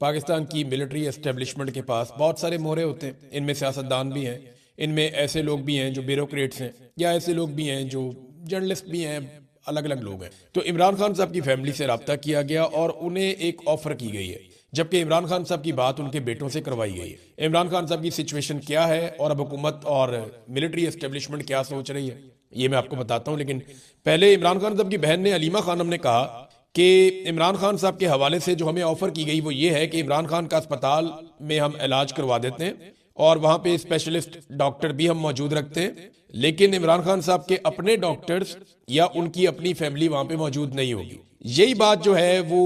पाकिस्तान की military establishment के पास बहुत सारे मोहरे होते हैं। इनमें सियासतदान भी हैं, इनमें ऐसे लोग भी हैं जो ब्यूरोक्रेट्स हैं, या ऐसे लोग भी हैं जो जर्नलिस्ट भी हैं, अलग अलग लोग हैं। तो इमरान खान साहब की फैमिली से रब्ता किया गया और उन्हें एक ऑफर की गई है, जबकि इमरान खान साहब की बात उनके बेटों से करवाई गई है। इमरान खान साहब की सिचुएशन क्या है और अब हुकूमत और मिलिट्री एस्टेब्लिशमेंट क्या सोच रही है, ये मैं आपको बताता हूँ। लेकिन पहले इमरान खान साहब की बहन ने अलीमा खानम ने कहा कि इमरान खान साहब के हवाले से जो हमें ऑफर की गई वो ये है कि इमरान खान का अस्पताल में हम इलाज करवा देते हैं और वहां पे स्पेशलिस्ट डॉक्टर भी हम मौजूद रखते हैं, लेकिन इमरान खान साहब के अपने डॉक्टर्स या उनकी अपनी फैमिली वहां पे मौजूद नहीं होगी। यही बात जो है वो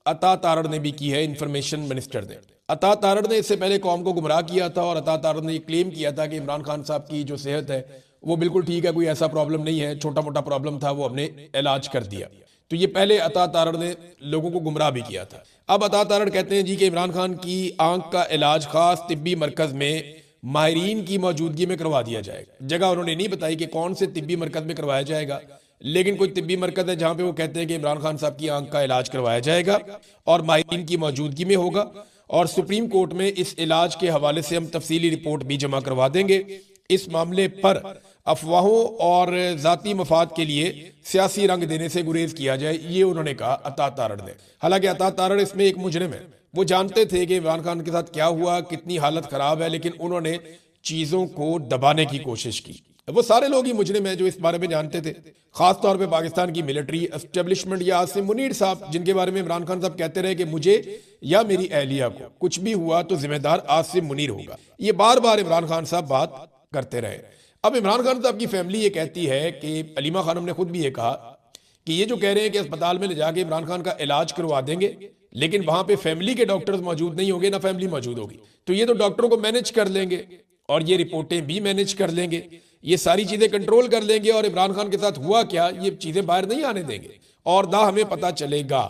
अता तारड़ ने भी की है, इंफॉर्मेशन मिनिस्टर ने। अता तारड़ ने इससे पहले कौम को गुमराह किया था और अता तारड़ ने क्लेम किया था कि इमरान खान साहब की जो सेहत है वो बिल्कुल ठीक है, कोई ऐसा प्रॉब्लम नहीं है, छोटा मोटा प्रॉब्लम था वो हमने इलाज कर दिया। तो ये पहले अता तारड़ ने लोगों को गुमराह भी किया था। अब अता तारड़ कहते हैं जी कि इमरान खान की आंख का इलाज खास तिब्बी मरकज में माहिरीन की मौजूदगी में करवा दिया जाएगा। जगह उन्होंने नहीं बताई कि कौन से तिब्बी मरकज में करवाया जाएगा, लेकिन कोई तिब्बी मरकज है जहां पे वो कहते हैं कि इमरान खान साहब की आंख का इलाज करवाया जाएगा और माहिरीन की मौजूदगी में होगा। और सुप्रीम कोर्ट में इस इलाज के हवाले से हम तफसीली रिपोर्ट भी जमा करवा देंगे। इस मामले पर अफवाहों और जाती मफाद के लिए सियासी रंग देने से गुरेज किया जाए, ये उन्होंने कहा अता तारड़ ने। हालांकि अता तारड़ इसमें एक मुजरिम है, वो जानते थे कि इमरान खान के साथ क्या हुआ, कितनी हालत खराब है, लेकिन उन्होंने चीजों को दबाने की कोशिश की। वो सारे लोग ही मुजरिम हैं जो इस बारे में जानते थे, खासतौर पे पाकिस्तान की मिलिट्री एस्टेब्लिशमेंट या आसिम मुनीर साहब, जिनके बारे में इमरान खान साहब कहते रहे कि मुझे या मेरी अहलिया को कुछ भी हुआ तो जिम्मेदार आसिम मुनीर होगा। ये बार बार इमरान खान साहब बात करते रहे। अब इमरान खान साहब की फैमिली ये कहती है कि अलीमा खानम ने खुद भी ये कहा कि ये जो कह रहे हैं कि अस्पताल में ले जाके इमरान खान का इलाज करवा देंगे, लेकिन वहां पे फैमिली के डॉक्टर्स मौजूद नहीं होंगे, ना फैमिली मौजूद होगी, तो ये तो डॉक्टरों को मैनेज कर लेंगे और ये रिपोर्टें भी मैनेज कर लेंगे, ये सारी चीजें कंट्रोल कर लेंगे और इमरान खान के साथ हुआ क्या ये चीजें बाहर नहीं आने देंगे और ना हमें पता चलेगा।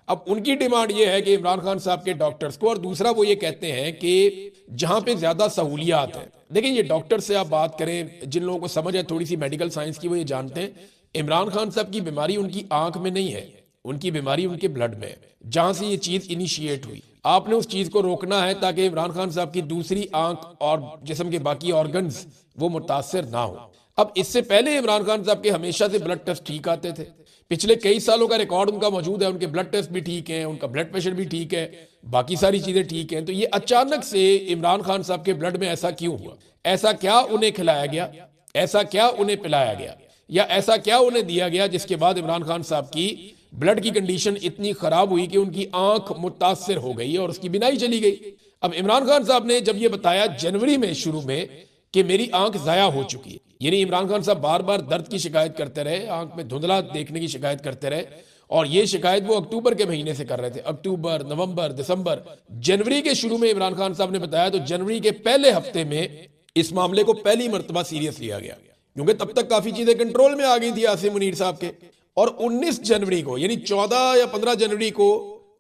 अब उनकी डिमांड ये है कि इमरान खान साहब के डॉक्टर्स को, और दूसरा वो ये कहते हैं कि जहां पे ज्यादा सहूलियात है, देखिए ये डॉक्टर से आप बात करें, जिन लोगों को समझ है थोड़ी सी मेडिकल साइंस की, वो ये जानते हैं इमरान खान साहब की बीमारी उनकी आंख में नहीं है, उनकी बीमारी उनके ब्लड में है। जहां से ये चीज इनिशिएट हुई, आपने उस चीज को रोकना है ताकि इमरान खान साहब की दूसरी आंख और जिस्म के बाकी ऑर्गन्स वो मुतासर ना हो। अब इससे पहले इमरान खान साहब के हमेशा से ब्लड टेस्ट ठीक आते थे, पिछले कई सालों का रिकॉर्ड उनका मौजूद है, उनके ब्लड टेस्ट भी ठीक है, उनका ब्लड प्रेशर भी ठीक है, बाकी सारी चीजें ठीक हैं। तो ये अचानक से इमरान खान साहब के ब्लड में ऐसा क्यों हुआ? ऐसा क्या उन्हें खिलाया गया, ऐसा क्या उन्हें पिलाया गया, या ऐसा क्या उन्हें दिया गया जिसके बाद इमरान खान साहब की ब्लड की कंडीशन इतनी खराब हुई कि उनकी आंख मुतासर हो गई और उसकी बिनाई चली गई। अब इमरान खान साहब ने जब ये बताया जनवरी में शुरू में कि मेरी आंख जाया हो चुकी है, यानी इमरान खान साहब बार बार दर्द की शिकायत करते रहे, आंख में धुंधला देखने की शिकायत करते रहे, और ये शिकायत वो अक्टूबर के महीने से कर रहे थे। अक्टूबर, नवंबर, दिसंबर, जनवरी के शुरू में इमरान खान साहब ने बताया, तो जनवरी के पहले हफ्ते में इस मामले को पहली मरतबा सीरियस लिया गया, क्योंकि तब तक काफी चीजें कंट्रोल में आ गई थी आसिम मुनीर साहब के। और 19 जनवरी को, यानी 14 या 15 जनवरी को,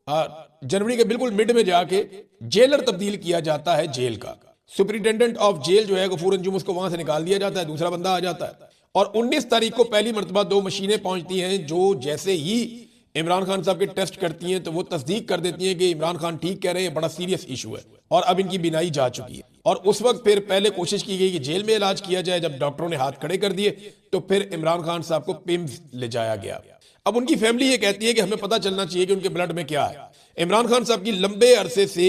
जनवरी के बिल्कुल मिड में जाके जेलर तब्दील किया जाता है जेल का। सुपरिटेंडेंट ऑफ जेल जो है गफूर अंजुम, उसको वहां से निकाल दिया जाता है, दूसरा बंदा आ जाता है। और 19 तारीख को पहली मरतबा 2 मशीनें पहुंचती हैं जो जैसे ही इमरान खान साहब के टेस्ट करती हैं तो वो तस्दीक कर देती हैं कि इमरान खान ठीक कह रहे हैं, बड़ा सीरियस इशू है और अब इनकी बिनाई जा चुकी है। और उस वक्त फिर पहले कोशिश की गई कि जेल में इलाज किया जाए, जब डॉक्टरों ने हाथ खड़े कर दिए तो फिर इमरान खान साहब को पिम्स ले जाया गया। अब उनकी फैमिली ये कहती है कि हमें पता चलना चाहिए कि उनके ब्लड में क्या है। इमरान खान साहब की लंबे अरसे से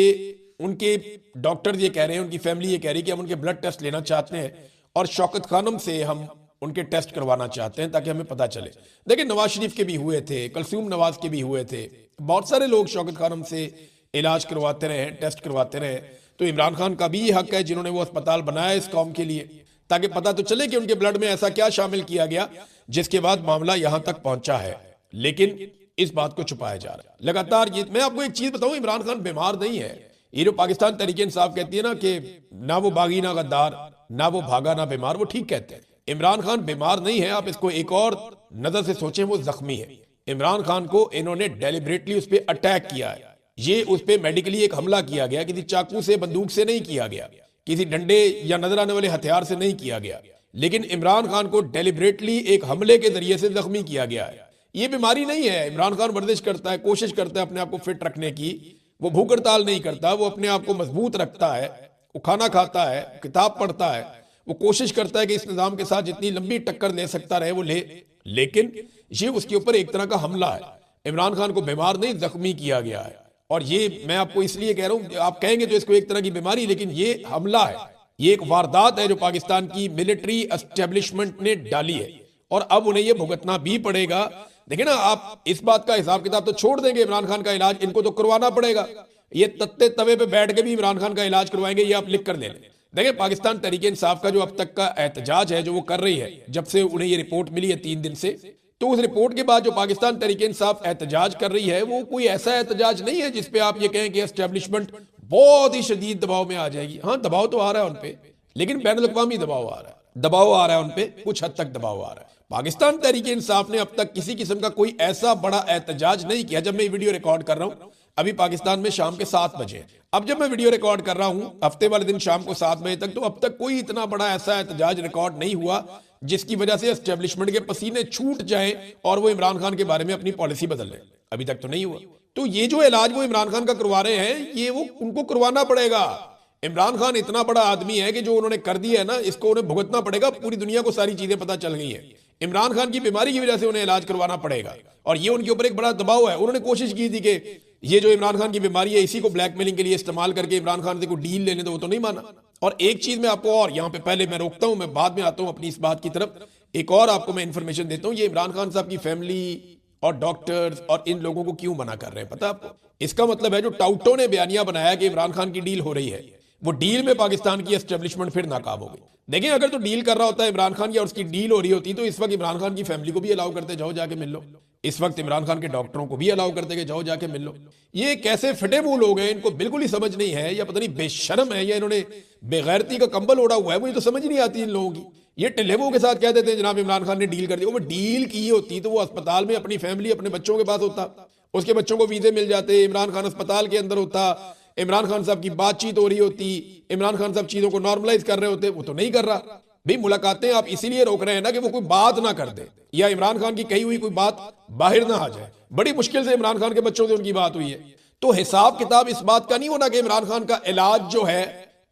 उनके डॉक्टर ये कह रहे हैं, उनकी फैमिली ये कह रही है कि हम उनके ब्लड टेस्ट लेना चाहते हैं और शौकत खानम से हम उनके टेस्ट करवाना चाहते हैं ताकि हमें पता चले। देखिए नवाज शरीफ के भी हुए थे, कलसूम नवाज के भी हुए थे, बहुत सारे लोग शौकत खानम से इलाज करवाते रहे, टेस्ट करवाते रहे। तो इमरान खान का भी ये हक है, जिन्होंने वो अस्पताल बनाया इस कौम के लिए, ताकि पता तो चले कि उनके ब्लड में ऐसा क्या शामिल किया गया जिसके बाद मामला यहां तक पहुंचा है। लेकिन इस बात को छुपाया जा रहा है लगातार। ये मैं आपको एक चीज बताऊं, इमरान खान बीमार नहीं है। ये जो पाकिस्तान तहरीक इंसाफ कहती है ना कि ना वो बागी ना गद्दार, ना वो भागा ना बीमार, वो ठीक कहते हैं। इमरान खान बीमार नहीं है, आप इसको एक और नजर से सोचें, वो जख्मी है। इमरान खान को इन्होंने डेलिबरेटली उस पर अटैक किया है, ये उस पर मेडिकली एक हमला किया गया, किसी चाकू से बंदूक से नहीं किया गया, किसी डंडे या नजर आने वाले हथियार से नहीं किया गया, लेकिन इमरान खान को डेलिबरेटली एक हमले के जरिए से जख्मी किया गया है। ये बीमारी नहीं है। इमरान खान वर्जिश करता है, कोशिश करता है अपने आप को फिट रखने की, वो भूख हड़ताल नहीं करता, वो अपने आप को मजबूत रखता है, वो खाना खाता है, किताब पढ़ता है, वो कोशिश करता है कि इस निज़ाम के साथ जितनी लंबी टक्कर ले सकता रहे वो ले। लेकिन ये उसके ऊपर एक तरह का हमला है। इमरान खान को बीमार नहीं, जख्मी किया गया है। और ये मैं आपको इसलिए कह रहा हूं, आप कहेंगे तो इसको एक तरह की बीमारी, लेकिन ये हमला है, ये एक वारदात है जो पाकिस्तान की मिलिट्री एस्टेब्लिशमेंट ने डाली है, और अब उन्हें ये भुगतना भी पड़ेगा। देखिए ना, आप इस बात का हिसाब किताब तो छोड़ देंगे, इमरान खान का इलाज इनको तो करवाना पड़ेगा। ये तत्ते तवे पे बैठ के भी इमरान खान का इलाज करवाएंगे, ये आप लिख कर ले लें। देखिए, पाकिस्तान तहरीक इंसाफ का जो अब तक का एहतजाज है जो वो कर रही है, जब से उन्हें ये रिपोर्ट मिली है 3 दिन से, तो उस रिपोर्ट के बाद जो पाकिस्तान तहरीक इंसाफ एहतजाज कर रही है वो कोई ऐसा एहतजाज नहीं है जिसपे आप ये कहें कि एस्टेब्लिशमेंट बहुत ही शदीद दबाव में आ जाएगी। हाँ, दबाव तो आ रहा है उनपे, लेकिन बैनुल अक़वामी दबाव आ रहा है, दबाव आ रहा है उनपे, कुछ हद तक दबाव आ रहा है। पाकिस्तान तहरीक इंसाफ ने अब तक किसी किस्म का कोई ऐसा बड़ा एहतजाज नहीं किया। जब मैं वीडियो रिकॉर्ड कर रहा हूं, अभी पाकिस्तान में शाम के 7 बजे, अब जब मैं वीडियो रिकॉर्ड कर रहा हूं हफ्ते वाले दिन शाम को 7 बजे तक, तो अब तक कोई इतना बड़ा ऐसा एहतजाज रिकॉर्ड नहीं हुआ जिसकी वजह से एस्टेब्लिशमेंट के पसीने छूट जाएं और वो इमरान खान के बारे में अपनी पॉलिसी बदल लें। अभी तक तो नहीं हुआ। तो ये जो इलाज वो इमरान खान का करवा रहे हैं, ये वो उनको करवाना पड़ेगा। इमरान खान इतना बड़ा आदमी है कि जो उन्होंने कर दिया है ना, इसको उन्हें भुगतना पड़ेगा। पूरी दुनिया को सारी चीजें पता चल गई है। इमरान खान की बीमारी की वजह से उन्हें इलाज करवाना पड़ेगा, और ये उनके ऊपर एक बड़ा दबाव है। उन्होंने कोशिश की थी कि ये जो इमरान खान की बीमारी है, इसी को ब्लैकमेलिंग के लिए इस्तेमाल करके इमरान खान से कोई डील लेने, तो वो तो नहीं माना। और एक चीज मैं आपको, और यहां पे पहले मैं रोकता हूं, मैं बाद में आता हूं अपनी इस बात की तरफ। एक और आपको मैं इंफॉर्मेशन देता हूं, ये इमरान खान साहब की फैमिली और डॉक्टर्स और इन लोगों को क्यों मना कर रहे हैं पता है आपको? इसका मतलब है जो टाउटों ने बयानिया बनाया कि इमरान खान की डील हो रही है, वो डील में पाकिस्तान की एस्टेब्लिशमेंट फिर नाकाम हो गई। देखिए, अगर तो डील कर रहा होता है इमरान खान या उसकी डील हो रही होती, तो इस वक्त इमरान खान की फैमिली को भी अलाउ करते, जाओ जाके मिल लो। इस वक्त इमरान खान के डॉक्टरों को भी अलाउ करते कि जाओ जाके मिल लो। ये कैसे फटे मुंह लोग हैं, इनको बिल्कुल ही समझ नहीं है, या पता नहीं बेशर्म है, या इन्होंने बेगैरती का कंबल ओढ़ा हुआ है, मुझे तो समझ नहीं आती इन लोगों की। ये टिल्लेबों के साथ कह देते हैं जनाब इमरान खान ने डील कर दी। वो डील की होती तो वो अस्पताल में अपनी फैमिली, अपने बच्चों के पास होता, उसके बच्चों को वीजे मिल जाते, इमरान खान अस्पताल के अंदर होता, इमरान खान साहब की बातचीत हो रही होती, इमरान खान साहब चीजों को नॉर्मलाइज कर रहे होते। वो तो नहीं कर रहा भाई। मुलाकातें आप इसीलिए रोक रहे हैं ना कि वो कोई बात ना कर दे, या इमरान खान की कही हुई कोई बात बाहर ना आ जाए। बड़ी मुश्किल से इमरान खान के बच्चों से उनकी बात हुई है। तो हिसाब किताब इस बात का नहीं होना कि इमरान खान का इलाज जो है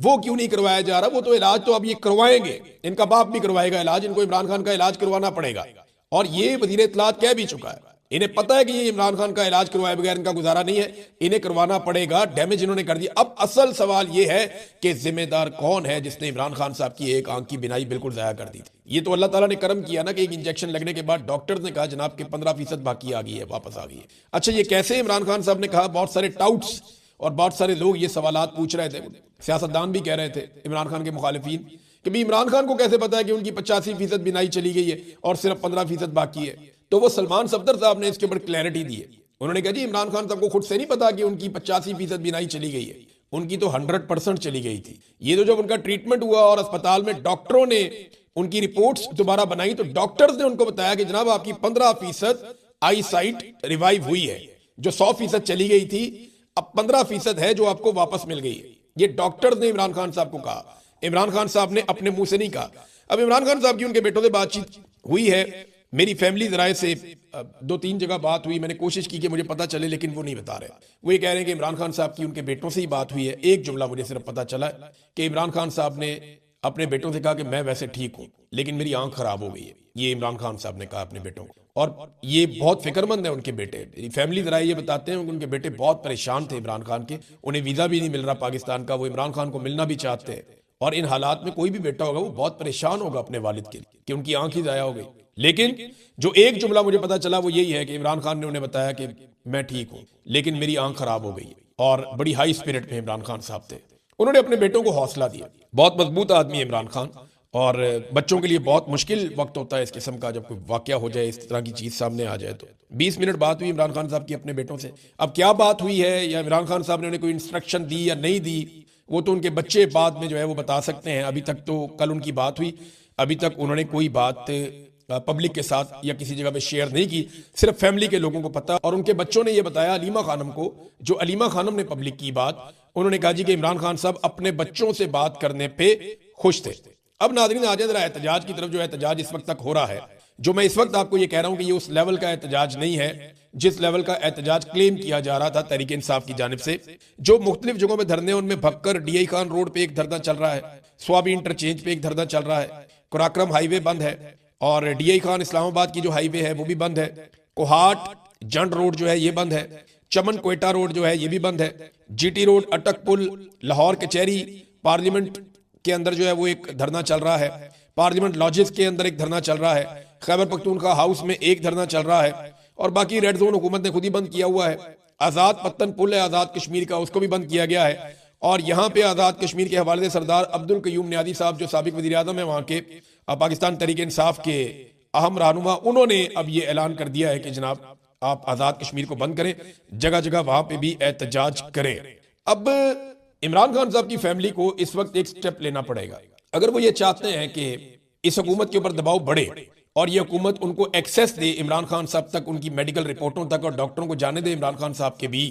वो क्यों नहीं करवाया जा रहा। वो तो इलाज तो अब ये करवाएंगे, इनका बाप भी करवाएगा इलाज, इनको इमरान खान का इलाज करवाना पड़ेगा। और ये वजीर इत्तलात कह भी चुका है, इन्हें पता है कि ये इमरान खान का इलाज करवाए बगैर इनका गुजारा नहीं है, इन्हें करवाना पड़ेगा। डैमेज इन्होंने कर दिया। अब असल सवाल ये है कि जिम्मेदार कौन है जिसने इमरान खान साहब की एक आंख की बिनाई बिल्कुल जाया कर दी थी। ये तो अल्लाह ताला ने करम किया ना कि एक इंजेक्शन लगने के बाद डॉक्टर्स ने कहा जनाब के 15% बाकी आ गई है, वापस आ गई है। अच्छा, ये कैसे इमरान खान साहब ने कहा? बहुत सारे टाउट्स और बहुत सारे लोग ये सवालात पूछ रहे थे, सियासतदान भी कह रहे थे इमरान खान के मुखालिफिन कि भाई इमरान खान को कैसे पता है कि उनकी 85% बिनाई चली गई है और सिर्फ 15% बाकी है। तो वो सलमान सफदर साहब ने इसके ऊपर क्लैरिटी दी है। उन्होंने कहा जी इमरान खान साहब को खुद से नहीं पता कि उनकी 85% बिनाई चली गई है, उनकी तो 100% चली गई थी। ये तो जब उनका ट्रीटमेंट हुआ और अस्पताल में डॉक्टरों ने उनकी रिपोर्ट्स दोबारा बनाई, तो डॉक्टर्स ने उनको बताया कि जनाब आपकी 15% आई साइट रिवाइव हुई है, जो 100% चली गई थी अब 15% है जो आपको वापस मिल गई है। ये डॉक्टर्स ने इमरान खान साहब को कहा, इमरान खान साहब ने अपने मुंह से नहीं कहा। अब इमरान खान साहब की उनके बेटों से बातचीत हुई है, मेरी फैमिली जराए से 2-3 जगह बात हुई, मैंने कोशिश की कि मुझे पता चले, लेकिन वो नहीं बता रहे। वो ये कह रहे हैं कि इमरान खान साहब की उनके बेटों से ही बात हुई है। एक जुमला मुझे सिर्फ पता चला कि इमरान खान साहब ने अपने बेटों से कहा कि मैं वैसे ठीक हूं लेकिन मेरी आंख खराब हो गई है। ये इमरान खान साहब ने कहा अपने बेटों को, और ये बहुत फिक्रमंद है उनके बेटे। फैमिली जराए ये बताते हैं उनके बेटे बहुत परेशान थे इमरान खान के, उन्हें वीजा भी नहीं मिल रहा पाकिस्तान का, वो इमरान खान को मिलना भी चाहते हैं। और इन हालात में कोई भी बेटा होगा वो बहुत परेशान होगा अपने वालिद के लिए कि उनकी आंख ही जाया हो गई। लेकिन जो एक जुमला मुझे पता चला वो यही है कि इमरान खान ने उन्हें बताया कि मैं ठीक हूं लेकिन मेरी आंख खराब हो गई। और बड़ी हाई स्पिरिट में इमरान खान साहब थे, उन्होंने अपने बेटों को हौसला दिया। बहुत मजबूत आदमी है इमरान खान, और बच्चों के लिए बहुत मुश्किल वक्त होता है इस किस्म का, जब कोई वाकया हो जाए, इस तरह की चीज सामने आ जाए। तो 20 मिनट बात हुई इमरान खान साहब की अपने बेटों से। अब क्या बात हुई है, या इमरान खान साहब ने उन्हें कोई इंस्ट्रक्शन दी या नहीं दी, वो तो उनके बच्चे बाद में जो है वो बता सकते हैं। अभी तक तो कल उनकी बात हुई, अभी तक उन्होंने कोई बात पब्लिक के साथ या किसी जगह पे शेयर नहीं की, सिर्फ फैमिली के लोगों को पता। और उनके बच्चों ने ये बताया अलीमा खानम को, जो अलीमा खानम ने पब्लिक की बात, उन्होंने कहा जी कि इमरान खान साहब अपने बच्चों से बात करने पे खुश थे। अब नाज़रीन आ जाए जरा एहतजाज की तरफ। जो एहतजाज इस वक्त तक हो रहा है, जो मैं इस वक्त आपको ये कह रहा हूं कि ये उस लेवल का एहतजाज नहीं है जिस लेवल का एहतजाज क्लेम किया जा रहा था तहरीक इंसाफ की जानिब से। जो मुख्तलिफ जगहों में धरने, उनमें भक्कर डीआई खान रोड पे एक धरना चल रहा है, स्वाबी इंटरचेंज पे एक धरना चल रहा है, कुराक्रम हाईवे बंद है और डीआई खान इस्लामाबाद की जो हाईवे है वो भी बंद है, कोहाट जंड रोड जो है ये बंद है, चमन कोयटा रोड जो है ये भी बंद है, जीटी रोड अटक पुल, लाहौर कचहरी, पार्लियामेंट के अंदर जो है वो एक धरना चल रहा है, पार्लियामेंट लॉजेस के अंदर एक धरना चल रहा है, खैबर पख्तूनख्वा हाउस में एक धरना चल रहा है और बाकी रेड जोन हुकूमत ने खुद ही बंद किया हुआ है। आजाद पत्तन पुल है आजाद कश्मीर का, उसको भी बंद किया गया है और यहाँ पे आजाद कश्मीर के हवाले से सरदार अब्दुल कयूम नियादी साहब जो साबिक वज़ीर आज़म है वहाँ के, पाकिस्तान तहरीक इंसाफ के अहम रहनुमा, उन्होंने अब ये ऐलान कर दिया है कि जनाब आप आजाद कश्मीर को बंद करें, जगह जगह वहां पे भी एहतजाज करें। अब इमरान खान साहब की फैमिली को इस वक्त एक स्टेप लेना पड़ेगा अगर वो ये चाहते हैं कि इस हुकूमत के ऊपर दबाव बढ़े और ये हुकूमत उनको एक्सेस दे इमरान खान साहब तक, उनकी मेडिकल रिपोर्टों तक और डॉक्टरों को जाने दे इमरान खान साहब के भी।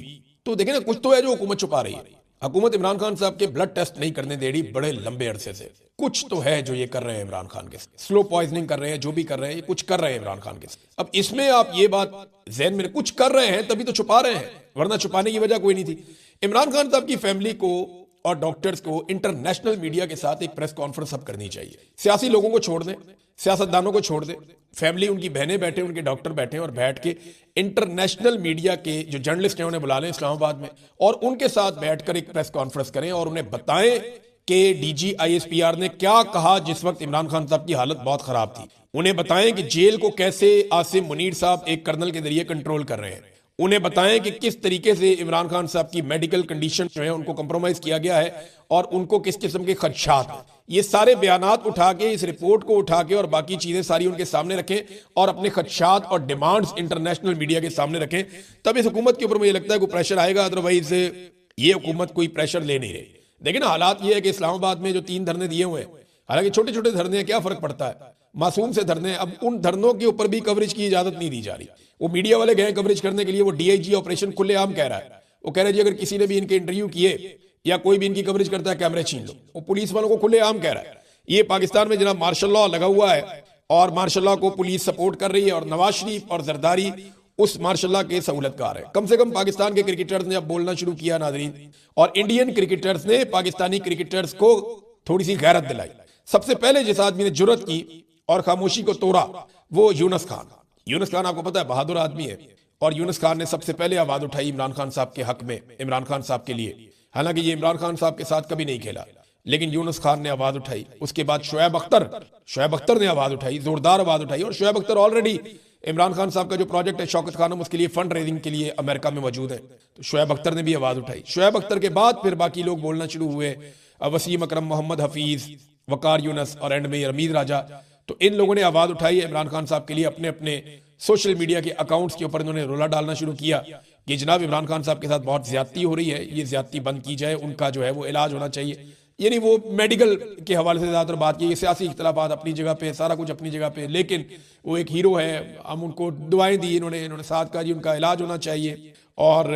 तो देखें ना, कुछ तो है जो हुकूमत छुपा रही है। हुकूमत इमरान खान साहब के ब्लड टेस्ट नहीं करने दे रही बड़े लंबे अरसे से। कुछ तो है जो ये कर रहे हैं इमरान खान के साथ, स्लो पॉइजनिंग कर रहे हैं, जो भी कर रहे हैं ये कुछ कर रहे हैं इमरान खान के साथ। अब इसमें आप ये बात ज़हन में, कुछ कर रहे हैं तभी तो छुपा रहे हैं, वरना छुपाने की वजह कोई नहीं थी। इमरान खान साहब की फैमिली को और डॉक्टर्स को इंटरनेशनल मीडिया के साथ एक प्रेस कॉन्फ्रेंस अब करनी चाहिए। सियासी लोगों को छोड़ दें, सियासतदानों को छोड़ दें, फैमिली उनकी बहनें बैठे, उनके डॉक्टर बैठे और बैठ के इंटरनेशनल मीडिया के जो जर्नलिस्ट हैं उन्हें बुला लें इस्लामाबाद में और उनके साथ बैठकर एक प्रेस कॉन्फ्रेंस करें और उन्हें बताएं कि डीजी आईएसपीआर ने क्या कहा जिस वक्त इमरान खान साहब की हालत बहुत खराब थी। उन्हें बताएं कि जेल को कैसे आसिम मुनीर साहब एक कर्नल के जरिए कंट्रोल कर रहे हैं। उन्हें बताएं कि किस तरीके से इमरान खान साहब की मेडिकल कंडीशन जो है उनको कंप्रोमाइज किया गया है और उनको किस किस्म के खदशात हैं। ये सारे बयानात उठा के, इस रिपोर्ट को उठा के और बाकी चीजें सारी उनके सामने रखें और अपने खदशात और डिमांड्स इंटरनेशनल मीडिया के सामने रखें, तब इस हुकूमत के ऊपर मुझे लगता है कोई प्रेशर आएगा। अदरवाइज ये हुकूमत कोई प्रेशर ले नहीं रही। देखिए ना, हालात ये है कि इस्लामाबाद में जो 3 धरने दिए हुए हैं, हालांकि छोटे छोटे धरने हैं, क्या फर्क पड़ता है, मासूम से धरने। अब उन धरनों के ऊपर भी कवरेज की इजाजत नहीं दी जा रही। वो मीडिया वाले गए कवरेज करने के लिए, वो डीआईजी ऑपरेशन खुलेआम कह रहा है, वो कह रहे जी अगर किसी ने भी इनके इंटरव्यू किए या कोई भी इनकी कवरेज करता है कैमरे छीन लो। वो पुलिस वालों को खुलेआम कह रहा है। ये पाकिस्तान में जनाब मार्शल लॉ लगा हुआ है और मार्शल लॉ को पुलिस सपोर्ट कर रही है और नवाज शरीफ और जरदारी उस मार्शल लॉ के सहूलतकार है। कम से कम पाकिस्तान के क्रिकेटर्स ने अब बोलना शुरू किया नाजरीन, और इंडियन क्रिकेटर्स ने पाकिस्तानी क्रिकेटर्स को थोड़ी सी गैरत दिलाई। सबसे पहले जिस आदमी ने जुर्रत की और खामोशी को तोड़ा वो यूनुस खान। यूनुस खान आपको पता है बहादुर आदमी है और यूनुस खान ने सबसे पहले आवाज उठाई इमरान खान साहब के हक में, इमरान खान साहब के लिए। हालांकि ये इमरान खान साहब के साथ कभी नहीं खेला, लेकिन यूनुस खान ने आवाज उठाई। उसके बाद शोएब अख्तर ने आवाज उठाई, जोरदार आवाज उठाई। और शोएब अख्तर ऑलरेडी इमरान खान साहब का जो प्रोजेक्ट है शौकत खानम, उसके लिए फंड रेजिंग के लिए अमेरिका में मौजूद है, तो शोएब अख्तर ने भी आवाज उठाई। शोएब अख्तर के बाद फिर बाकी लोग बोलना शुरू हुए, वसीम अकरम, मोहम्मद हफीज, वकार यूनस और एंड में रमीज राजा। तो इन लोगों ने आवाज उठाई इमरान खान साहब के लिए। अपने अपने सोशल मीडिया के अकाउंट्स के ऊपर इन्होंने रोला डालना शुरू किया कि जनाब इमरान खान साहब के साथ बहुत ज्यादती हो रही है, ये ज्यादती बंद की जाए, उनका जो है वो इलाज होना चाहिए। यानी वो मेडिकल के हवाले से ज्यादातर बात की। सियासी इख्तलाफात अपनी जगह पे, सारा कुछ अपनी जगह पे, लेकिन वो एक हीरो है, हम उनको दुआएं दी इन्होंने साथ कहा जी उनका इलाज होना चाहिए और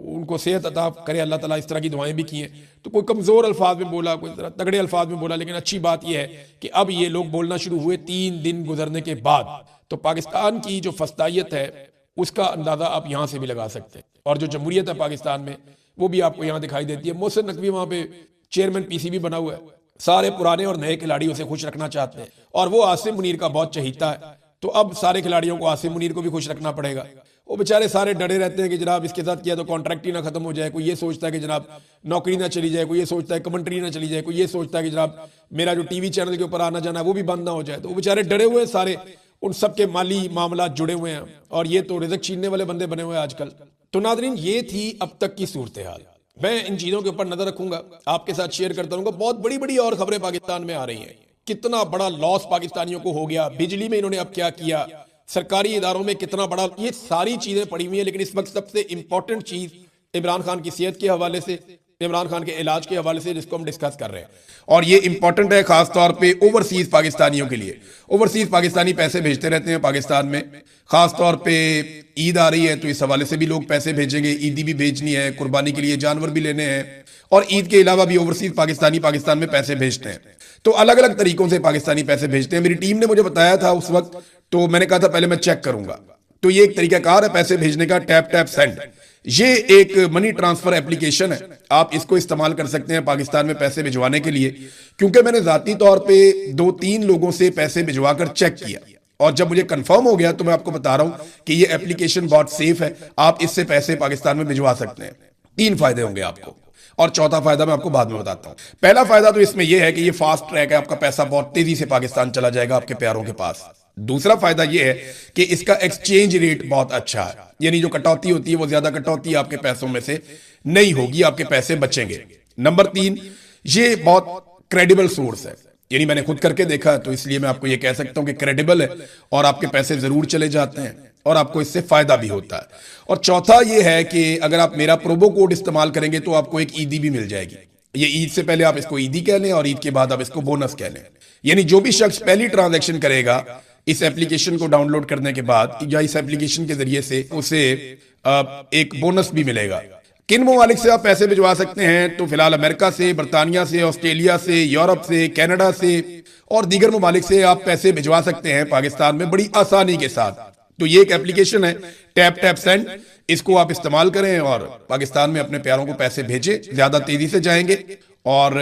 उनको सेहत अता करे अल्लाह ताला, इस तरह की दुआएं भी की हैं। तो कोई कमजोर अल्फाज में बोला, कोई तगड़े अल्फाज में बोला, लेकिन अच्छी बात यह है कि अब ये लोग बोलना शुरू हुए 3 दिन गुजरने के बाद। तो पाकिस्तान की जो फस्तायत है उसका अंदाजा आप यहाँ से भी लगा सकते हैं, और जो जमहूरियत है पाकिस्तान में वो भी आपको यहाँ दिखाई देती है। मोहसिन नकवी वहाँ पे चेयरमैन पीसीबी बना हुआ है, सारे पुराने और नए खिलाड़ियों से खुश रखना चाहते हैं, और वो आसिम मुनीर का बहुत चहीता है। तो अब सारे खिलाड़ियों को आसिम मुनीर को भी खुश रखना पड़ेगा। वो बेचारे सारे डरे रहते हैं कि जनाब इसके साथ किया तो कॉन्ट्रैक्ट ही ना खत्म हो जाए, कोई ये सोचता है कि जनाब नौकरी ना चली जाए, कोई ये सोचता है कमेंट्री ना चली जाए, कोई ये सोचता है कि जनाब मेरा जो टीवी चैनल के ऊपर आना जाना वो भी बंद ना हो जाए। तो वो बेचारे डरे हुए हैं सारे, उन सबके माली मामला जुड़े हुए हैं, और ये तो रिज़्क छीनने वाले बंदे बने हुए हैं आजकल। तो नादरीन, ये थी अब तक की सूरत हाल। मैं इन चीजों के ऊपर नजर रखूंगा, आपके साथ शेयर करता रहूंगा। बहुत बड़ी बड़ी और खबरें पाकिस्तान में आ रही हैं। कितना बड़ा लॉस पाकिस्तानियों को हो गया, बिजली में इन्होंने अब क्या किया, सरकारी इदारों में कितना बड़ा, ये सारी चीजें पड़ी हुई हैं। लेकिन इस वक्त सबसे इंपॉर्टेंट चीज इमरान खान की सेहत के हवाले से, इमरान खान के इलाज के हवाले से, जिसको हम डिस्कस कर रहे हैं, और ये इंपॉर्टेंट है खास तौर पे ओवरसीज पाकिस्तानियों के लिए। ओवरसीज पाकिस्तानी पैसे भेजते रहते हैं पाकिस्तान में, खास तौर पे ईद आ रही है तो इस हवाले से भी लोग पैसे भेजेंगे, ईदी भी भेजनी है, कुर्बानी के लिए जानवर भी लेने हैं, और ईद के अलावा भी ओवरसीज पाकिस्तानी पाकिस्तान में पैसे भेजते हैं। तो अलग अलग तरीकों से पाकिस्तानी पैसे भेजते हैं। मेरी टीम ने मुझे बताया था उस वक्त, तो मैंने कहा था पहले मैं चेक करूंगा। तो ये एक तरीकाकार है पैसे भेजने का, टैप टैप सेंड। ये एक मनी ट्रांसफर एप्लीकेशन है, आप इसको इस्तेमाल कर सकते हैं पाकिस्तान में पैसे भिजवाने के लिए। क्योंकि मैंने जाती तौर पे 2-3 लोगों से पैसे भिजवाकर चेक किया और जब मुझे कंफर्म हो गया तो मैं आपको बता रहा हूं कि ये एप्लीकेशन बहुत सेफ है, आप इससे पैसे पाकिस्तान में भिजवा सकते हैं। 3 फायदे होंगे आपको और चौथा फायदा मैं आपको बाद में बताता हूं। पहला फायदा तो इसमें यह है कि ये फास्ट ट्रैक है, आपका पैसा बहुत तेजी से पाकिस्तान चला जाएगा आपके प्यारों के पास। दूसरा फायदा यह है कि इसका एक्सचेंज रेट बहुत अच्छा है, यानी जो कटौती होती है वो ज्यादा कटौती आपके पैसों में से नहीं होगी, आपके पैसे बचेंगे। नंबर 3, ये बहुत क्रेडिबल सोर्स है, यानी मैंने खुद करके देखा तो इसलिए मैं आपको ये कह सकता हूं कि क्रेडिबल है और आपके पैसे जरूर चले जाते हैं और आपको इससे फायदा भी होता है। और चौथा ये है कि अगर आप मेरा प्रोमो कोड इस्तेमाल करेंगे तो आपको एक ईदी भी मिल जाएगी। ये ईद से पहले आप इसको ईदी कह लें और ईद के बाद आप इसको बोनस कह लें। यानी जो भी शख्स पहली ट्रांजैक्शन करेगा इस एप्लीकेशन को डाउनलोड करने के बाद या इस एप्लीकेशन के जरिए से उसे एक बोनस भी मिलेगा। किन ममालिक से आप पैसे भिजवा सकते हैं? तो फिलहाल अमेरिका से, बरतानिया से, ऑस्ट्रेलिया से, यूरोप से, कनाडा से और दीगर ममालिक से आप पैसे भिजवा सकते हैं पाकिस्तान में बड़ी आसानी के साथ। तो ये एक एप्लीकेशन है टैप टैप सेंड, इसको आप इस्तेमाल करें और पाकिस्तान में अपने प्यारों को पैसे भेजें, ज्यादा तेजी से जाएंगे और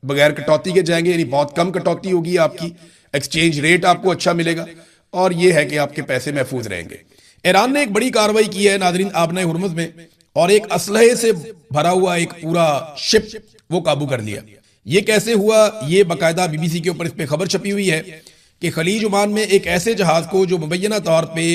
बगैर कटौती के जाएंगे, यानी बहुत कम कटौती होगी आपकी, एक्सचेंज रेट आपको अच्छा मिलेगा और यह है कि आपके पैसे महफूज रहेंगे। ईरान ने एक बड़ी कार्रवाई की है नाजरीन आबना हुर्मुज़ में और एक असलहे से भरा हुआ एक पूरा शिप वो काबू कर लिया। ये कैसे हुआ? ये बाकायदा बीबीसी के ऊपर इस पे खबर छपी हुई है कि खलीज ओमान में एक ऐसे जहाज को जो मुबैना तौर पे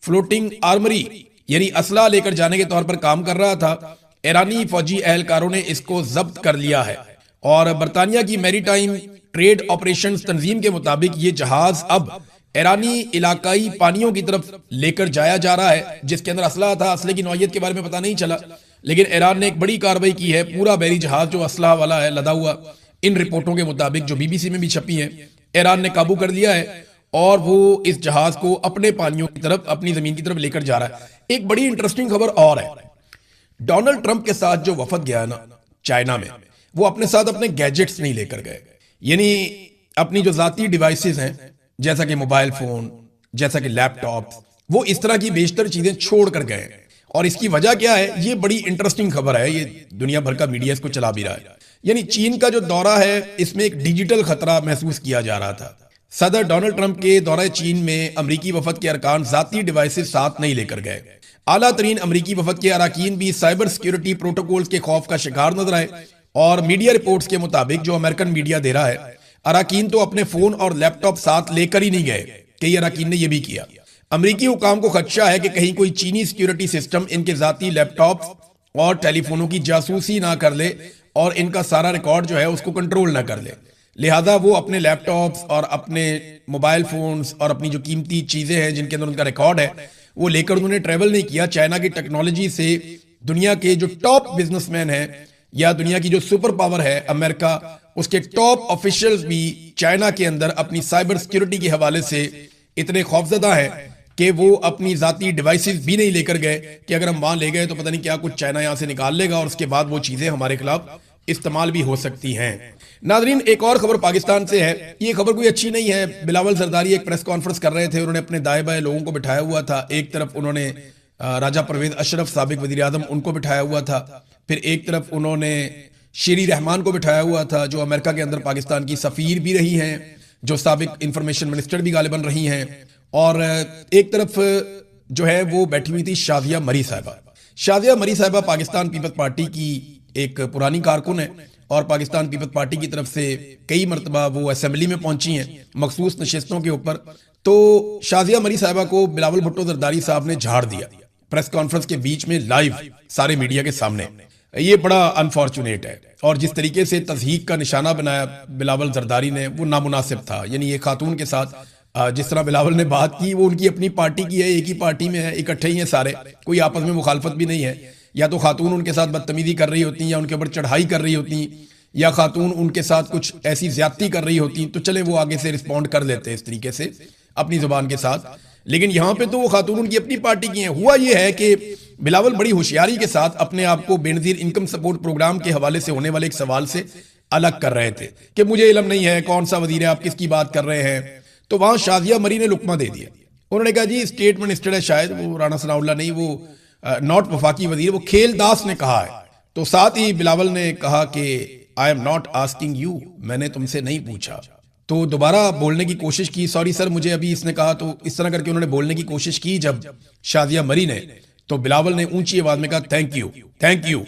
फ्लोटिंग आर्मरी यानी असला लेकर जाने के तौर पर काम कर रहा था, ईरानी फौजी एहलकारों ने इसको जब्त कर लिया है। और बरतानिया की मैरीटाइम ट्रेड ऑपरेशंस तंजीम के मुताबिक ये जहाज अब ईरानी इलाकाई पानियों की तरफ लेकर जाया जा रहा है, जिसके अंदर असला था। असले की नौयत के बारे में पता नहीं चला, लेकिन ईरान ने एक बड़ी कार्रवाई की है। पूरा बहरी जहाज जो असला वाला है लदा हुआ, इन रिपोर्टों के मुताबिक जो बीबीसी में भी छपी है, ईरान ने काबू कर लिया है और वो इस जहाज को अपने पानियों की तरफ, अपनी जमीन की तरफ लेकर जा रहा है। एक बड़ी इंटरेस्टिंग खबर और है, डोनाल्ड ट्रंप के साथ जो वफद गया ना चाइना में, वो अपने साथ अपने गैजेट्स नहीं लेकर गए, यानी अपनी जो जाती डिवाइसेस हैं जैसा कि मोबाइल फोन, जैसा कि लैपटॉप, वो इस तरह की बेशतर चीजें छोड़ कर गए। और इसकी वजह क्या है? ये बड़ी इंटरेस्टिंग खबर है, ये दुनिया भर का मीडिया इसको चला भी रहा है। यानी चीन का जो दौरा है इसमें एक डिजिटल खतरा महसूस किया जा रहा था। सदर डोनाल्ड ट्रंप के दौरे चीन में अमरीकी वफद के अरकान जाती डिवाइसेस साथ नहीं लेकर गए। आला तरीन अमरीकी वफद के अरकान भी साइबर सिक्योरिटी प्रोटोकॉल्स के खौफ का शिकार नजर आए और मीडिया रिपोर्ट्स के मुताबिक, जो अमेरिकन मीडिया दे रहा है, अरकान तो अपने फोन और लैपटॉप साथ लेकर ही नहीं गए, कई अरकान ने यह भी किया। अमरीकी हुकाम को खदशा है कि कहीं कोई चीनी सिक्योरिटी सिस्टम इनके जाती लैपटॉप और टेलीफोनों की जासूसी ना कर ले और इनका सारा रिकॉर्ड जो है उसको कंट्रोल ना कर ले। लिहाजा वो अपने लैपटॉप्स और अपने मोबाइल फोन्स और अपनी जो कीमती चीजें हैं जिनके अंदर उनका रिकॉर्ड है, वो लेकर उन्होंने ट्रेवल नहीं किया। चाइना की टेक्नोलॉजी से दुनिया के जो टॉप बिजनेसमैन हैं या दुनिया की जो सुपर पावर है अमेरिका, उसके टॉप ऑफिशियल्स भी चाइना के अंदर अपनी साइबर सिक्योरिटी के हवाले से इतने खौफजदा हैं कि वो अपनी जाती डिवाइसेस भी नहीं लेकर गए कि अगर हम वहां ले गए तो पता नहीं क्या कुछ चाइना यहां से निकाल लेगा और उसके बाद वो चीजें हमारे खिलाफ इस्तेमाल भी हो सकती हैं। नाजरीन, एक और खबर पाकिस्तान से है। ये खबर कोई अच्छी नहीं है। बिलावल जरदारी एक प्रेस कॉन्फ्रेंस कर रहे थे, उन्होंने अपने दाएं बाएं लोगों को बिठाया हुआ था। एक तरफ उन्होंने राजा परवेज अशरफ साबिक वजीर आजम उनको बिठाया हुआ था, फिर एक तरफ उन्होंने शेरी रहमान को बिठाया हुआ था जो अमेरिका के अंदर पाकिस्तान की सफीर भी रही हैं, जो साबिक इंफॉर्मेशन मिनिस्टर भी गालिबन रही हैं, और एक तरफ जो है वो बैठी हुई थी शाजिया मरी साहिबा। शाजिया मरी साहिबा पाकिस्तान पीपल्स पार्टी की एक पुरानी कारकुन है और पाकिस्तान पीपल्स पार्टी की तरफ से कई मरतबा वो असेंबली में पहुंची हैं मखसूस नशिस्तों के ऊपर। तो शाजिया मरी साहिबा को बिलावल भुट्टो जरदारी साहब ने झाड़ दिया प्रेस कॉन्फ्रेंस के बीच में लाइव सारे मीडिया के सामने। ये बड़ा अनफॉर्चुनेट है और जिस तरीके से तज़हीक का निशाना बनाया बिलावल जरदारी ने वो नामुनासिब था। यानी ये खातून के साथ जिस तरह बिलावल ने बात की, वो उनकी अपनी पार्टी की है, एक ही पार्टी में है, इकट्ठे ही हैं सारे, कोई आपस में मुखालफत भी नहीं है। या तो खातून उनके साथ बदतमीजी कर रही होती या उनके ऊपर चढ़ाई कर रही होती या खातून उनके साथ कुछ ऐसी ज्यादती कर रही होती तो चले वो आगे से रिस्पॉन्ड कर लेते इस तरीके से अपनी जुबान के साथ। लेकिन यहाँ पे तो वो खातून उनकी अपनी पार्टी की हैं। हुआ ये है कि बिलावल बड़ी होशियारी के साथ अपने आप को बेनजीर इनकम सपोर्ट प्रोग्राम के हवाले से होने वाले एक सवाल से अलग कर रहे थे कि मुझे इल्म नहीं है कौन सा वजीर है, आप किसकी बात कर रहे हैं। तो वहां शाजिया मरी ने लुकमा दे दिया उन्होंने कहा जी स्टेट मिनिस्टर है शायद, वो राणा सनाउल्लाह नहीं, वो नॉट वफाकी वजीर, वो खेलदास ने कहा है। तो साथ ही बिलावल ने कहा कि I am not asking you, मैंने तुमसे नहीं पूछा। तो दोबारा बोलने की कोशिश की, सॉरी सर मुझे अभी इसने कहा, तो इस तरह करके उन्होंने बोलने की कोशिश की जब शादिया मरी ने, तो बिलावल ने ऊंची आवाज में कहा थैंक यू,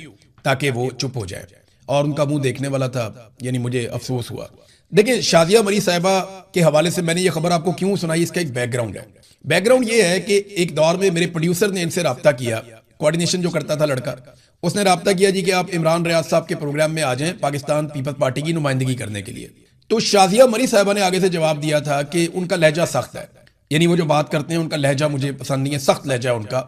ताकि वो चुप हो जाए, और उनका मुंह देखने वाला था, यानी मुझे अफसोस हुआ। देखिए शादिया मरी साहिबा के हवाले से मैंने ये खबर आपको क्यों सुनाई, इसका एक बैकग्राउंड है। बैकग्राउंड ये है कि एक दौर में मेरे प्रोड्यूसर ने इनसे रब्ता किया, कोऑर्डिनेशन जो करता था लड़का, उसने रब्ता किया जी कि आप इमरान रियाज साहब के प्रोग्राम में आ जाएं पाकिस्तान पीपल्स पार्टी की नुमाइंदगी करने के लिए। तो शादिया मरी साहिबा ने आगे से जवाब दिया था कि उनका लहजा सख्त है, यानी वो जो बात करते हैं उनका लहजा मुझे पसंद नहीं है, सख्त लहजा उनका,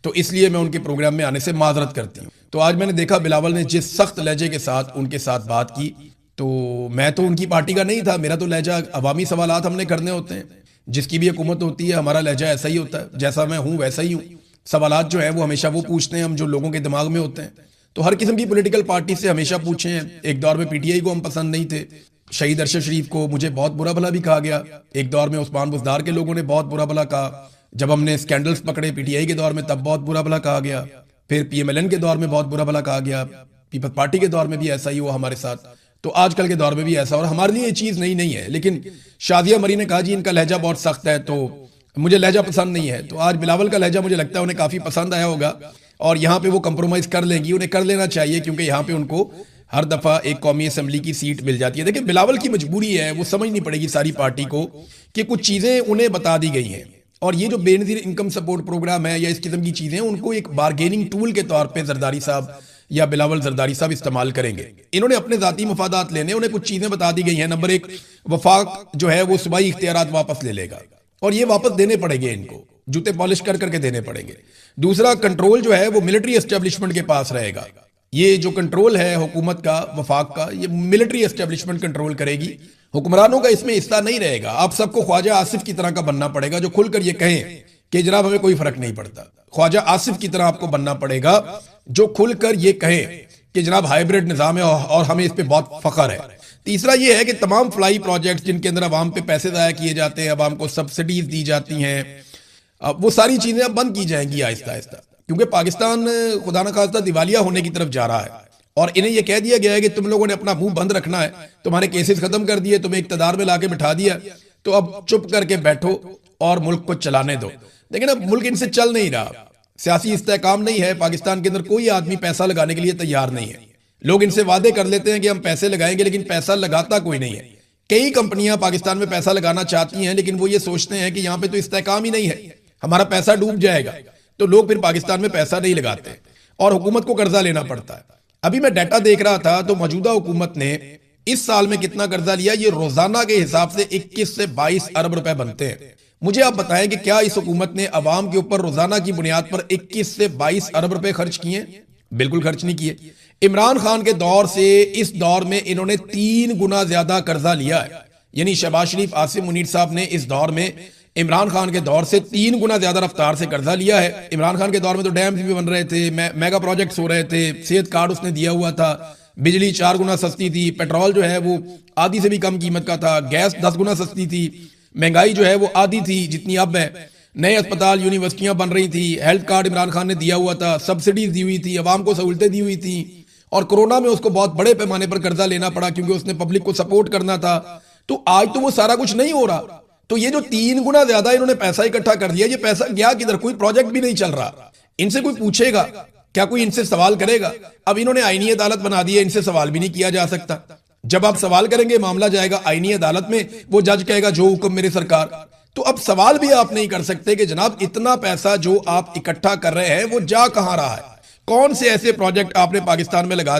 तो इसलिए मैं उनके प्रोग्राम में आने से माजरत करती हूँ। तो आज मैंने देखा बिलावल ने जिस सख्त लहजे के साथ उनके साथ बात की, तो मैं तो उनकी पार्टी का नहीं था, मेरा तो लहजा अवामी सवालात हमने करने होते हैं, जिसकी भी हुकूमत होती है हमारा लहजा ऐसा ही होता है, जैसा मैं हूँ वैसा ही हूँ। सवालात जो है वो हमेशा वो पूछते हैं हम जो लोगों के दिमाग में होते हैं। तो हर किस्म की पॉलिटिकल पार्टी से हमेशा पूछे हैं। एक दौर में पीटीआई को हम पसंद नहीं थे, शहीद अरशद शरीफ को मुझे बहुत बुरा भला भी कहा गया, एक दौर में उस्मान बुज़दार के लोगों ने बहुत बुरा भला कहा, जब हमने स्कैंडल्स पकड़े पीटीआई के दौर में तब बहुत बुरा भला कहा गया, फिर पीएमएलएन के दौर में बहुत बुरा भला कहा गया, पीपल्स पार्टी के दौर में भी ऐसा ही हुआ हमारे साथ, तो आजकल के दौर में भी ऐसा। और हमारे लिए ये चीज नई नहीं है, लेकिन शादिया मरी ने कहा जी इनका लहजा बहुत सख्त है, तो मुझे लहजा पसंद नहीं है। तो आज बिलावल का लहजा मुझे लगता है उन्हें काफी पसंद आया होगा, और यहाँ पे वो कंप्रोमाइज कर लेंगी, उन्हें कर लेना चाहिए, क्योंकि यहाँ पे उनको हर दफा एक कौमी असेंबली की सीट मिल जाती है। देखिए बिलावल की मजबूरी है, वो समझनी पड़ेगी सारी पार्टी को कि कुछ चीजें उन्हें बता दी गई हैं, और ये जो बेनजीर इनकम सपोर्ट प्रोग्राम है या इस किस्म की चीजें, उनको एक बार्गेनिंग टूल के तौर पे जरदारी साहब या बिलावल जरदारी साहब इस्तेमाल करेंगे। इन्होंने अपने जाती मफादात लेने, उन्हें कुछ चीजें बता दी गई हैं। नंबर एक, वफाक जो है वो सूबाई इख्तियारात वापस ले लेगा, और ये वापस देने पड़ेंगे, इनको जूते पॉलिश कर करके देने पड़ेंगे। दूसरा, कंट्रोल जो है वो मिलिट्री एस्टेब्लिशमेंट के पास रहेगा। ये जो कंट्रोल है हुकूमत का, वफाक का, ये मिलिट्री एस्टेब्लिशमेंट कंट्रोल करेगी, हुक्मरानों का इसमें हिस्सा नहीं रहेगा। आप सबको ख्वाजा आसिफ की तरह का बनना पड़ेगा, जो खुलकर ये कहें कि जनाब हमें कोई फर्क नहीं पड़ता। ख्वाजा आसिफ की तरह आपको बनना पड़ेगा, जो खुलकर ये कहें कि जनाब हाइब्रिड निजाम है और हमें इस पे बहुत फख्र है। तीसरा ये है कि तमाम फ्लाई प्रोजेक्ट्स जिनके अंदर अवाम पे पैसे जाया किए जाते हैं, अवाम को सब्सिडीज दी जाती हैं, वो सारी चीजें अब बंद की जाएंगी आहिस्ता आहिस्ता, क्योंकि पाकिस्तान खुदा न खास्ता दिवालिया होने की तरफ जा रहा है, और इन्हें यह कह दिया गया है कि तुम लोगों ने अपना मुंह बंद रखना है, तुम्हारे केसेस खत्म कर दिए, तुम्हें इक्तदार में लाके बिठा दिया, तो अब चुप करके बैठो और मुल्क को चलाने दो। लेकिन अब मुल्क इनसे चल नहीं रहा, सियासी इस्तेहकाम नहीं है पाकिस्तान के अंदर, कोई आदमी पैसा लगाने के लिए तैयार नहीं है। लोग इनसे वादे कर लेते हैं कि हम पैसे लगाएंगे, लेकिन पैसा लगाता कोई नहीं है। कई कंपनियां पाकिस्तान में पैसा लगाना चाहती हैं, लेकिन वो ये सोचते हैं कि यहाँ पे तो इस्तेहकाम ही नहीं है, हमारा पैसा डूब जाएगा, तो लोग फिर पाकिस्तान में पैसा नहीं लगाते और हुकूमत को कर्जा लेना पड़ता है। अभी मैं डाटा देख रहा था, तो मौजूदा हुकूमत ने इस साल में कितना कर्जा लिया, ये रोजाना के हिसाब से 21 से 22 अरब रुपए बनते हैं। मुझे आप बताएं कि क्या इस हुकूमत ने अवाम के ऊपर रोजाना की बुनियाद पर 21 से 22 अरब रुपए खर्च किए? बिल्कुल खर्च नहीं किए। इमरान खान के दौर से इस दौर में इन्होंने 3 गुना ज्यादा कर्जा लिया है, यानी शहबाज शरीफ, आसिम मुनीर साहब ने इस दौर में इमरान खान के दौर से 3 गुना ज्यादा रफ्तार से कर्जा लिया है। इमरान खान के दौर में तो डैम भी बन रहे थे, मेगा प्रोजेक्ट्स हो रहे थे, सेहत कार्ड उसने दिया हुआ था, बिजली 4 गुना सस्ती थी, पेट्रोल जो है वो आधी से भी कम कीमत का था, गैस 10 गुना सस्ती थी, महंगाई जो है वो आधी थी जितनी अब है, नए अस्पताल, यूनिवर्सिटियां बन रही थी, हेल्थ कार्ड इमरान खान ने दिया हुआ था, सब्सिडीज दी हुई थी, अवाम को सहूलतें दी हुई थी, और कोरोना में उसको बहुत बड़े पैमाने पर कर्जा लेना पड़ा क्योंकि उसने पब्लिक को सपोर्ट करना था। तो आज तो वो सारा कुछ नहीं हो रहा। तो ये जो 3 गुना ज्यादा इन्होंने पैसा इकट्ठा कर दिया, ये पैसा गया किधर? कोई प्रोजेक्ट भी नहीं चल रहा। इनसे कोई पूछेगा क्या? कोई इनसे सवाल करेगा? अब इन्होंने आईनी अदालत बना दी है, इनसे सवाल भी नहीं किया जा सकता। जब आप सवाल करेंगे मामला जाएगा आईनी अदालत में, वो जज कहेगा जो हुक्म मेरे सरकार। तो अब सवाल भी आप नहीं कर सकते कि जनाब इतना पैसा जो आप इकट्ठा कर रहे हैं वो जा कहां रहा है, कौन से ऐसे प्रोजेक्ट आपने पाकिस्तान में लगा